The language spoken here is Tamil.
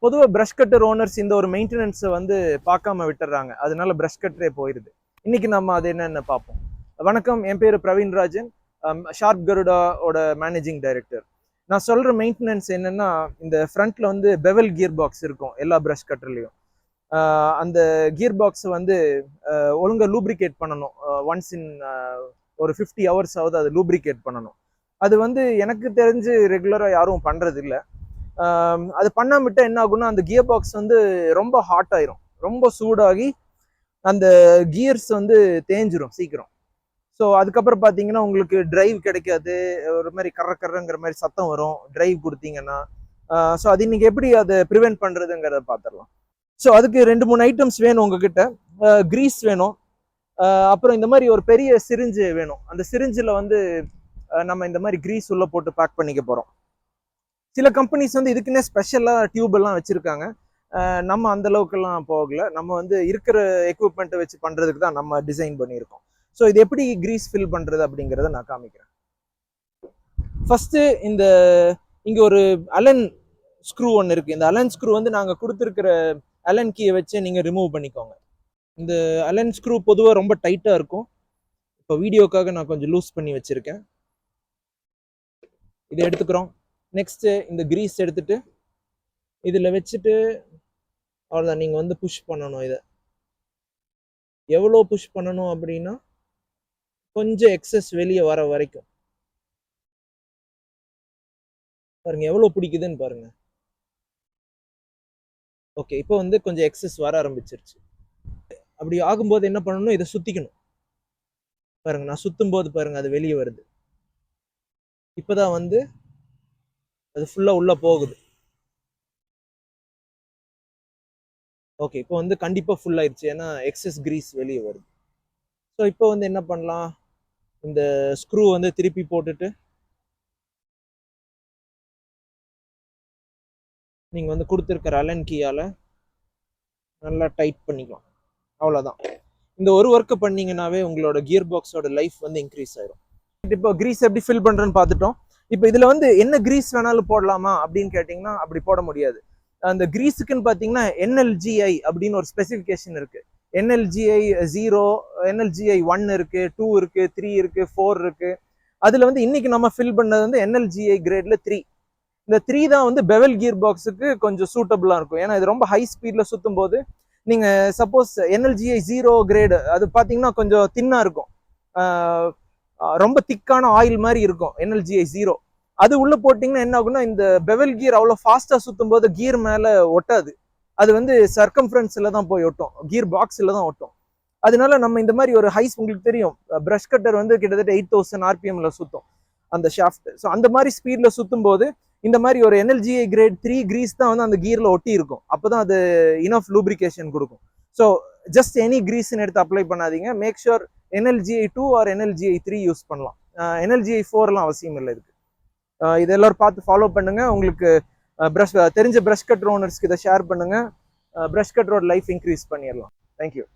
பொதுவாக ப்ரஷ் கட்டர் ஓனர்ஸ் இந்த ஒரு மெயின்டெனன்ஸை வந்து பார்க்காம விட்டுறாங்க. அதனால ப்ரஷ் கட்டரே போயிடுது. இன்னைக்கு நம்ம அது என்னென்ன பார்ப்போம். வணக்கம், என் பேர் பிரவீன் ராஜன், ஷார்ப் கருடாவோட மேனேஜிங் டைரக்டர். நான் சொல்ற மெயின்டெனன்ஸ் என்னன்னா, இந்த ஃப்ரண்ட்ல வந்து பெவல் கியர் பாக்ஸ் இருக்கும் எல்லா ப்ரஷ் கட்டர்லையும். அந்த கியர் பாக்ஸை வந்து ஒழுங்கா லூப்ரிகேட் பண்ணணும். ஒன்ஸ் இன் ஒரு 50 hours ஆகுது அது லூப்ரிகேட் பண்ணணும். அது வந்து எனக்கு தெரிஞ்சு ரெகுலராக யாரும் பண்றது இல்லை. அது பண்ணாம என்ன ஆகும்னா, அந்த கியர் பாக்ஸ் வந்து ரொம்ப ஹாட் ஆயிரும், ரொம்ப சூடாகி அந்த கியர்ஸ் வந்து தேஞ்சிரும் சீக்கிரம். ஸோ அதுக்கப்புறம் பார்த்தீங்கன்னா உங்களுக்கு டிரைவ் கிடைக்காது, ஒரு மாதிரி கர்றங்கிற மாதிரி சத்தம் வரும் டிரைவ் கொடுத்தீங்கன்னா. ஸோ அது இன்னைக்கு எப்படி அதை ப்ரிவென்ட் பண்ணுறதுங்கிறத பார்த்துடலாம். ஸோ அதுக்கு 2-3 ஐட்டம்ஸ் வேணும் உங்ககிட்ட. கிரீஸ் வேணும், அப்புறம் இந்த மாதிரி ஒரு பெரிய சிரிஞ்சு வேணும். அந்த சிரிஞ்சில் வந்து நம்ம இந்த மாதிரி கிரீஸ் உள்ள போட்டு பேக் பண்ணிக்க போகிறோம். சில கம்பெனிஸ் வந்து இதுக்குன்னே ஸ்பெஷலாக டியூப் எல்லாம் வச்சுருக்காங்க. நம்ம அந்த அளவுக்குலாம் போகல. நம்ம வந்து இருக்கிற எக்யூப்மெண்ட்டை வச்சு பண்ணுறதுக்கு தான் நம்ம டிசைன் பண்ணியிருக்கோம். ஸோ இது எப்படி கிரீஸ் ஃபில் பண்ணுறது அப்படிங்கிறத நான் காமிக்கிறேன். ஃபஸ்ட்டு இங்கே ஒரு அலன் ஸ்க்ரூ ஒன்று இருக்குது. இந்த அலன் ஸ்க்ரூ வந்து நாங்கள் கொடுத்துருக்கிற அலன் கீயை வச்சு நீங்கள் ரிமூவ் பண்ணிக்கோங்க. இந்த அலன் ஸ்க்ரூ பொதுவாக ரொம்ப டைட்டாக இருக்கும். இப்போ வீடியோக்காக நான் கொஞ்சம் லூஸ் பண்ணி வச்சுருக்கேன். இதை எடுத்துக்கிறோம். நெக்ஸ்ட்டு இந்த கிரீஸ் எடுத்துட்டு இதில் வச்சுட்டு அவ்வளோதான். நீங்கள் வந்து புஷ் பண்ணணும். இதை எவ்வளோ புஷ் பண்ணணும் அப்படின்னா, கொஞ்சம் எக்ஸஸ் வெளியே வர வரைக்கும். பாருங்க எவ்வளோ பிடிக்குதுன்னு பாருங்க. ஓகே, இப்போ வந்து கொஞ்சம் எக்ஸஸ் வர ஆரம்பிச்சிருச்சு. அப்படி ஆகும்போது என்ன பண்ணணும், இதை சுற்றிக்கணும். பாருங்க, நான் சுற்றும் போது பாருங்க அது வெளியே வருது. இப்போதான் வந்து அது ஃபுல்லாக உள்ளே போகுது. ஓகே, இப்போ வந்து கண்டிப்பாக ஃபுல் ஆயிடுச்சு, ஏன்னா எக்ஸஸ் கிரீஸ் வெளியே வருது. ஸோ இப்போ வந்து என்ன பண்ணலாம், இந்த ஸ்க்ரூ வந்து திருப்பி போட்டுட்டு நீங்கள் வந்து கொடுத்துருக்கிற அலன் கீயால் நல்லா டைட் பண்ணிக்கலாம். அவ்வளோதான். இந்த ஒரு ஒர்க்கை பண்ணீங்கன்னாவே உங்களோட கியர் பாக்ஸோட லைஃப் வந்து இன்க்ரீஸ் ஆயிரும். இப்போ கிரீஸ் எப்படி ஃபில் பண்ணுறேன்னு பார்த்துட்டோம். இப்போ இதில் வந்து என்ன கிரீஸ் வேணாலும் போடலாமா அப்படின்னு கேட்டிங்கன்னா அப்படி போட முடியாது. அந்த கிரீஸுக்குன்னு பார்த்தீங்கன்னா NLGI அப்படின்னு ஒரு ஸ்பெசிஃபிகேஷன் இருக்குது. NLGI 0, NLGI 1 இருக்குது, 2 இருக்குது, 3 இருக்குது, 4 இருக்குது. அதில் வந்து இன்னைக்கு நம்ம ஃபில் பண்ணது வந்து NLGI கிரேடில் 3. இந்த 3 தான் வந்து பெவல் கியர் பாக்ஸுக்கு கொஞ்சம் சூட்டபுளாக இருக்கும். ஏன்னா இது ரொம்ப ஹை ஸ்பீடில் சுற்றும் போது நீங்கள் சப்போஸ் NLGI 0 கிரேடு அது பார்த்தீங்கன்னா கொஞ்சம் தின்னாக இருக்கும், ரொம்ப திக்கான ஆயில் மாதிரி இருக்கும் NLGI 0. அது உள்ள போட்டிங்கன்னா என்ன ஆகும்னா, இந்த பெவல் கியர் அவ்வளோ ஃபாஸ்ட்டாக சுற்றும் போது கியர் மேலே ஒட்டாது. அது வந்து சர்க்கம்ஃபரன்ஸில் தான் போய் ஒட்டும், கியர் பாக்ஸில் தான் ஒட்டும். அதனால நம்ம இந்த மாதிரி ஒரு ஹைஸ், உங்களுக்கு தெரியும் ப்ரஷ் கட்டர் வந்து கிட்டத்தட்ட 8000 RPMல சுற்றும் அந்த ஷாஃப்ட். ஸோ அந்த மாதிரி ஸ்பீடில் சுற்றும் போது இந்த மாதிரி ஒரு NLGI கிரேட் 3 கிரீஸ் தான் வந்து அந்த கியரில் ஒட்டி இருக்கும். அப்போ தான் அது இனஃப் லூப்ரிகேஷன் கொடுக்கும். ஸோ ஜஸ்ட் எனி கிரீஸ்ன்னு எடுத்து அப்ளை பண்ணாதீங்க. Make sure NLGI 2 or NLGI 3 use பண்ணலாம். NLGI 4லாம் அவசியம் இல்லை இதுக்கு. இது எல்லாரும் பார்த்து ஃபாலோ பண்ணுங்க. உங்களுக்கு தெரிஞ்ச ப்ரஷ் கட்டர் ஓனர்ஸ்க்கு இதை ஷேர் பண்ணுங்க. ப்ரஷ் கட்டரோட லைஃப் இன்க்ரீஸ் பண்ணிடலாம். தேங்க்யூ.